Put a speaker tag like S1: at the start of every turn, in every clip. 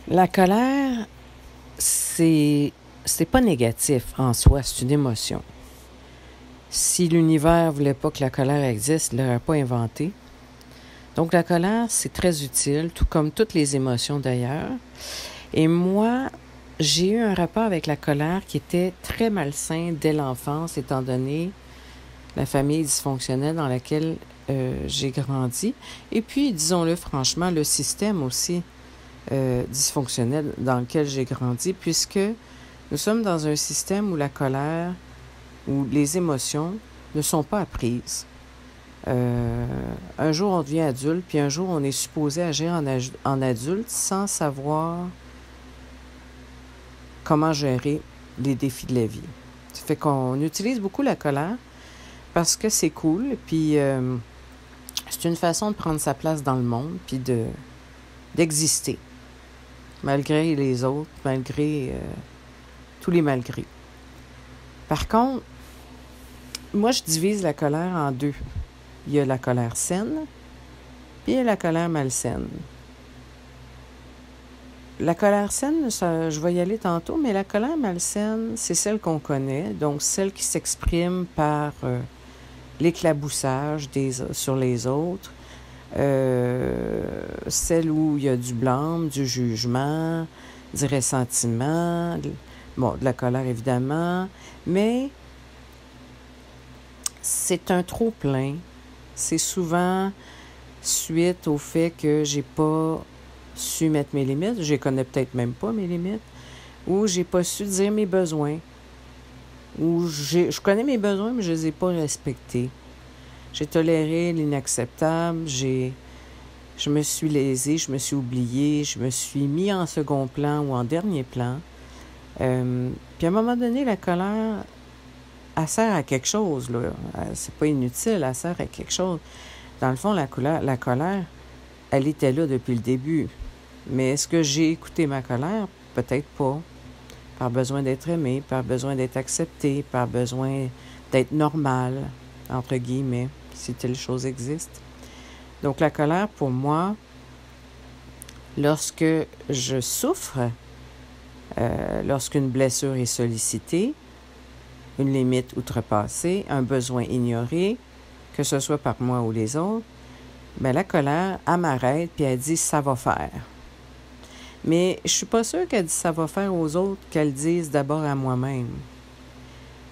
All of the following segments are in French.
S1: La colère, c'est pas négatif en soi, c'est une émotion. Si l'univers voulait pas que la colère existe, il l'aurait pas inventé. Donc la colère, c'est très utile, tout comme toutes les émotions d'ailleurs. Et moi, j'ai eu un rapport avec la colère qui était très malsain dès l'enfance, étant donné la famille dysfonctionnelle dans laquelle j'ai grandi. Et puis, disons-le franchement, le système aussi dysfonctionnel dans lequel j'ai grandi, puisque nous sommes dans un système où la colère, où les émotions ne sont pas apprises. Un jour, on devient adulte, puis un jour, on est supposé agir en adulte sans savoir comment gérer les défis de la vie. Ça fait qu'on utilise beaucoup la colère parce que c'est cool, puis c'est une façon de prendre sa place dans le monde, puis d'exister, malgré les autres, malgré tous les malgrés. Par contre, moi, je divise la colère en deux. Il y a la colère saine, puis il y a la colère malsaine. La colère saine, ça, je vais y aller tantôt, mais la colère malsaine, c'est celle qu'on connaît, donc celle qui s'exprime par l'éclaboussage sur les autres, celle où il y a du blâme, du jugement, du ressentiment, de la colère évidemment, mais c'est un trop-plein. C'est souvent suite au fait que j'ai pas su mettre mes limites, je connais peut-être même pas mes limites, ou j'ai pas su dire mes besoins, ou je connais mes besoins, mais je les ai pas respectés. J'ai toléré l'inacceptable, je me suis lésée, je me suis oubliée, je me suis mis en second plan ou en dernier plan. Puis à un moment donné, la colère, elle sert à quelque chose, là. C'est pas inutile, elle sert à quelque chose. Dans le fond, la colère, elle était là depuis le début. Mais est-ce que j'ai écouté ma colère? Peut-être pas. Par besoin d'être aimé, par besoin d'être accepté, par besoin d'être normal, entre guillemets, si telle chose existe. Donc la colère, pour moi, lorsque je souffre, lorsqu'une blessure est sollicitée, une limite outrepassée, un besoin ignoré, que ce soit par moi ou les autres, bien, la colère, elle m'arrête puis elle dit « ça va faire ». Mais je suis pas sûre qu'elle dit « ça va faire » aux autres, qu'elle dise d'abord à moi-même.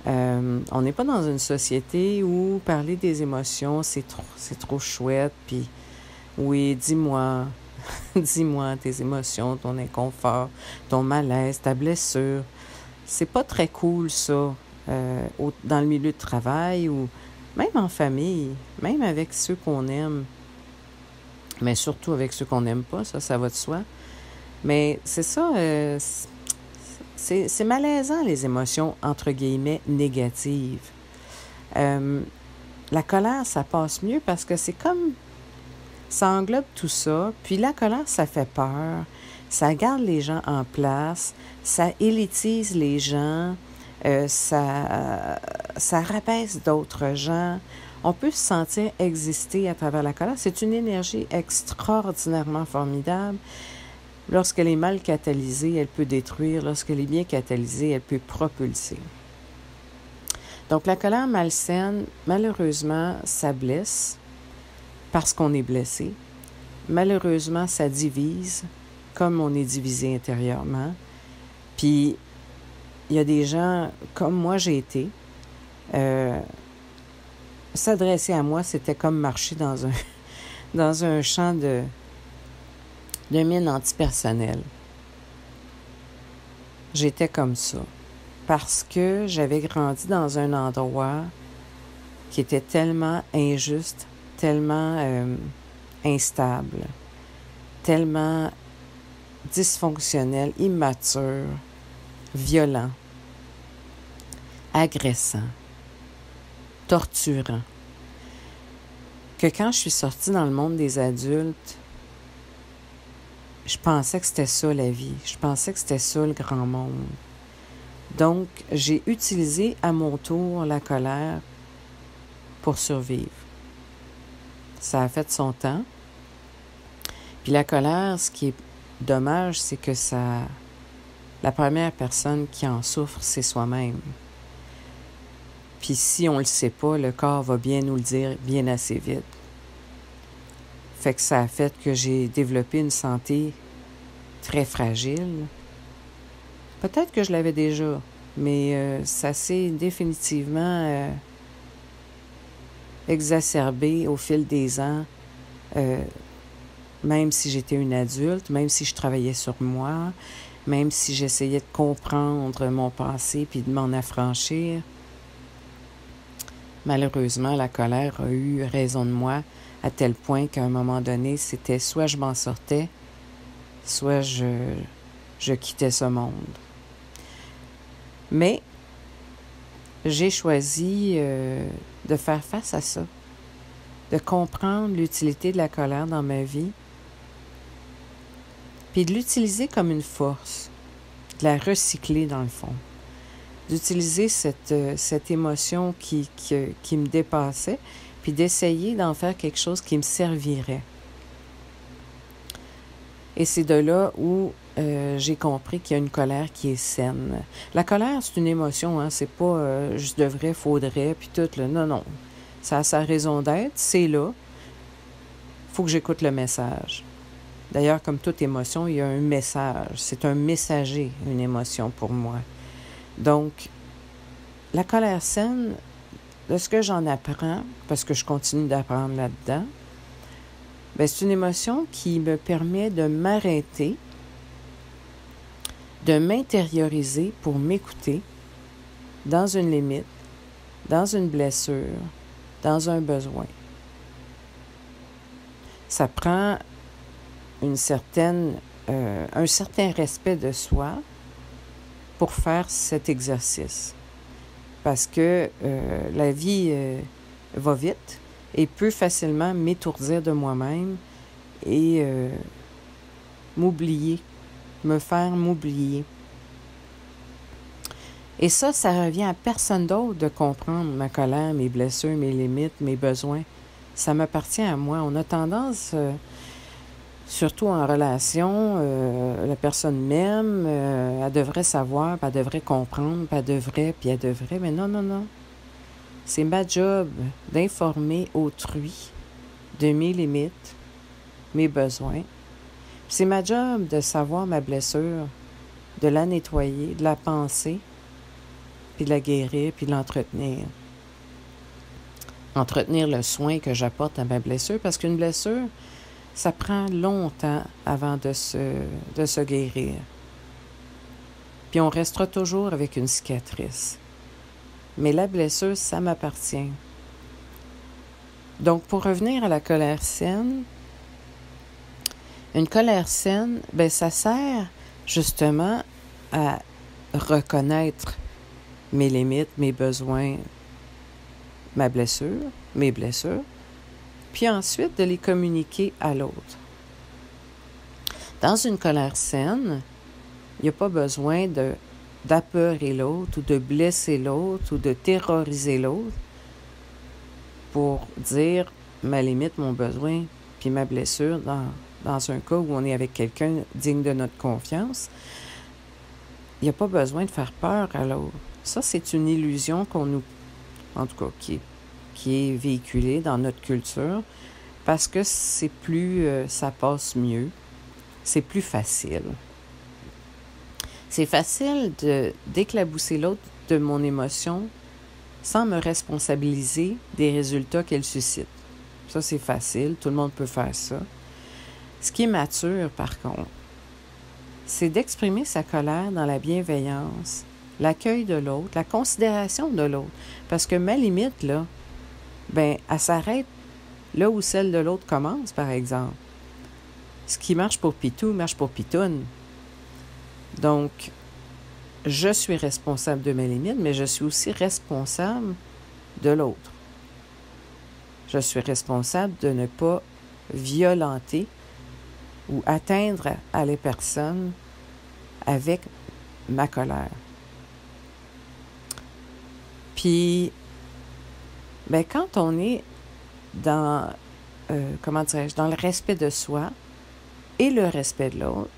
S1: On n'est pas dans une société où parler des émotions, c'est trop chouette, puis oui, dis-moi, dis-moi tes émotions, ton inconfort, ton malaise, ta blessure. C'est pas très cool, ça, dans le milieu de travail ou même en famille, même avec ceux qu'on aime, mais surtout avec ceux qu'on n'aime pas, ça va de soi. Mais c'est ça, c'est malaisant, les émotions, entre guillemets, négatives. La colère, ça passe mieux parce que c'est comme, ça englobe tout ça. Puis la colère, ça fait peur, ça garde les gens en place, ça élitise les gens, ça rabaisse d'autres gens. On peut se sentir exister à travers la colère. C'est une énergie extraordinairement formidable. Lorsqu'elle est mal catalysée, elle peut détruire. Lorsqu'elle est bien catalysée, elle peut propulser. Donc la colère malsaine, malheureusement, ça blesse parce qu'on est blessé. Malheureusement, ça divise comme on est divisé intérieurement. Puis, il y a des gens, comme moi j'ai été, s'adresser à moi, c'était comme marcher dans un champ de mine antipersonnelle. J'étais comme ça. Parce que j'avais grandi dans un endroit qui était tellement injuste, tellement instable, tellement dysfonctionnel, immature, violent, agressant, torturant, que quand je suis sortie dans le monde des adultes, je pensais que c'était ça la vie. Je pensais que c'était ça le grand monde. Donc, j'ai utilisé à mon tour la colère pour survivre. Ça a fait son temps. Puis la colère, ce qui est dommage, c'est que la première personne qui en souffre, c'est soi-même. Puis si on le sait pas, le corps va bien nous le dire bien assez vite. Fait que ça a fait que j'ai développé une santé très fragile. Peut-être que je l'avais déjà, mais ça s'est définitivement exacerbé au fil des ans, même si j'étais une adulte, même si je travaillais sur moi, même si j'essayais de comprendre mon passé puis de m'en affranchir. Malheureusement, la colère a eu raison de moi à tel point qu'à un moment donné, c'était soit je m'en sortais, soit je quittais ce monde. Mais j'ai choisi de faire face à ça, de comprendre l'utilité de la colère dans ma vie, puis de l'utiliser comme une force, de la recycler dans le fond, d'utiliser cette émotion qui me dépassait, puis d'essayer d'en faire quelque chose qui me servirait. Et c'est de là où j'ai compris qu'il y a une colère qui est saine. La colère, c'est une émotion, hein, c'est pas je devrais, faudrait, puis tout, là. Non, non. Ça a sa raison d'être, c'est là. Il faut que j'écoute le message. D'ailleurs, comme toute émotion, il y a un message. C'est un messager, une émotion pour moi. Donc, la colère saine, de ce que j'en apprends, parce que je continue d'apprendre là-dedans, bien, c'est une émotion qui me permet de m'arrêter, de m'intérioriser pour m'écouter dans une limite, dans une blessure, dans un besoin. Ça prend un certain respect de soi pour faire cet exercice. Parce que la vie va vite et peut facilement m'étourdir de moi-même et me faire m'oublier. Et ça revient à personne d'autre de comprendre ma colère, mes blessures, mes limites, mes besoins. Ça m'appartient à moi. On a tendance, surtout en relation, la personne m'aime, elle devrait savoir, puis elle devrait comprendre, puis elle devrait, mais non, non, non. C'est ma job d'informer autrui de mes limites, mes besoins. C'est ma job de savoir ma blessure, de la nettoyer, de la penser, puis de la guérir, puis de l'entretenir. Entretenir le soin que j'apporte à ma blessure, parce qu'une blessure, ça prend longtemps avant de se guérir. Puis on restera toujours avec une cicatrice. Mais la blessure, ça m'appartient. Donc, pour revenir à la colère saine, une colère saine, bien, ça sert justement à reconnaître mes limites, mes besoins, ma blessure, mes blessures, puis ensuite de les communiquer à l'autre. Dans une colère saine, il n'y a pas besoin d'apeurer l'autre ou de blesser l'autre ou de terroriser l'autre pour dire ma limite, mon besoin, puis ma blessure dans un cas où on est avec quelqu'un digne de notre confiance. Il n'y a pas besoin de faire peur à l'autre. Ça, c'est une illusion en tout cas, qui est véhiculée dans notre culture parce que c'est plus, ça passe mieux, c'est plus facile. C'est facile d'éclabousser l'autre de mon émotion sans me responsabiliser des résultats qu'elle suscite. Ça, c'est facile, tout le monde peut faire ça. Ce qui est mature, par contre, c'est d'exprimer sa colère dans la bienveillance, l'accueil de l'autre, la considération de l'autre. Parce que ma limite, là, ben, elle s'arrête là où celle de l'autre commence, par exemple. Ce qui marche pour Pitou marche pour Pitoune. Donc, je suis responsable de mes limites, mais je suis aussi responsable de l'autre. Je suis responsable de ne pas violenter ou atteindre à les personnes avec ma colère. Puis, ben, quand on est dans, dans le respect de soi et le respect de l'autre,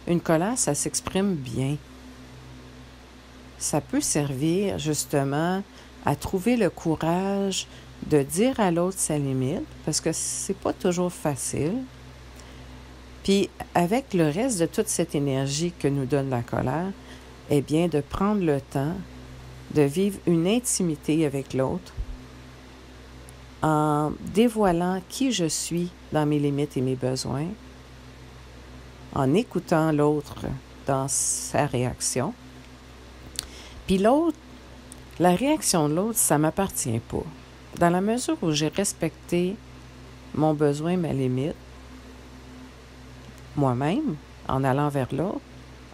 S1: une colère, ça s'exprime bien. Ça peut servir justement à trouver le courage de dire à l'autre sa limite, parce que c'est pas toujours facile. Puis avec le reste de toute cette énergie que nous donne la colère, eh bien de prendre le temps de vivre une intimité avec l'autre en dévoilant qui je suis dans mes limites et mes besoins, en écoutant l'autre dans sa réaction. Puis l'autre, la réaction de l'autre, ça ne m'appartient pas. Dans la mesure où j'ai respecté mon besoin, ma limite, moi-même, en allant vers l'autre,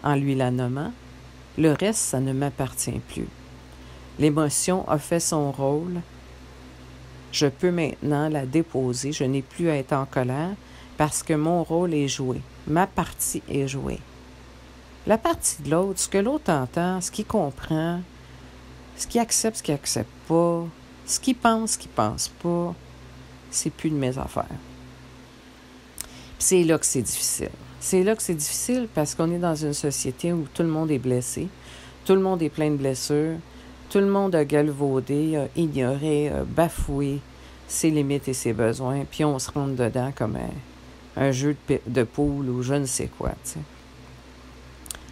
S1: en lui la nommant, le reste, ça ne m'appartient plus. L'émotion a fait son rôle. Je peux maintenant la déposer. Je n'ai plus à être en colère parce que mon rôle est joué. Ma partie est jouée. La partie de l'autre, ce que l'autre entend, ce qu'il comprend, ce qu'il accepte, ce qu'il n'accepte pas, ce qu'il pense pas, c'est plus de mes affaires. Puis c'est là que c'est difficile. C'est là que c'est difficile parce qu'on est dans une société où tout le monde est blessé, tout le monde est plein de blessures, tout le monde a galvaudé, a ignoré, a bafoué ses limites et ses besoins, puis on se rentre dedans comme un jeu de poule ou je ne sais quoi, tu sais.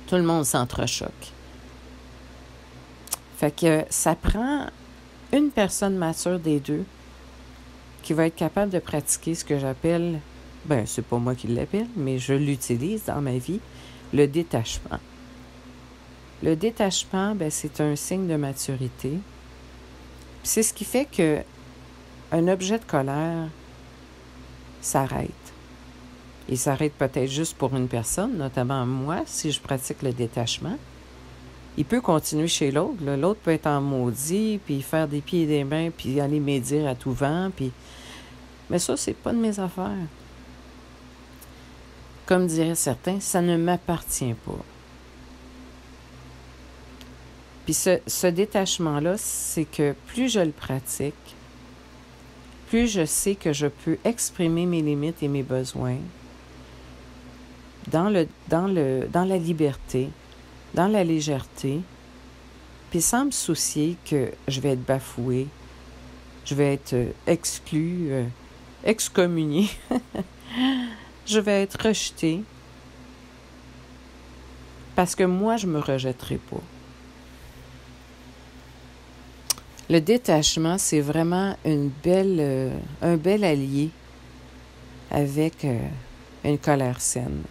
S1: Tout le monde s'entrechoque. Fait que ça prend une personne mature des deux qui va être capable de pratiquer ce que j'appelle, c'est pas moi qui l'appelle, mais je l'utilise dans ma vie, le détachement. Le détachement, c'est un signe de maturité. Puis c'est ce qui fait que un objet de colère s'arrête. Il s'arrête peut-être juste pour une personne, notamment moi, si je pratique le détachement. Il peut continuer chez l'autre. Là. L'autre peut être en maudit, puis faire des pieds et des mains, puis aller médire à tout vent. Puis... Mais ça, c'est pas de mes affaires. Comme diraient certains, ça ne m'appartient pas. Puis ce détachement-là, c'est que plus je le pratique, plus je sais que je peux exprimer mes limites et mes besoins dans la liberté, dans la légèreté, puis sans me soucier que je vais être bafouée, je vais être exclue, excommuniée, je vais être rejetée, parce que moi, je ne me rejetterai pas. Le détachement, c'est vraiment un bel allié avec une colère saine.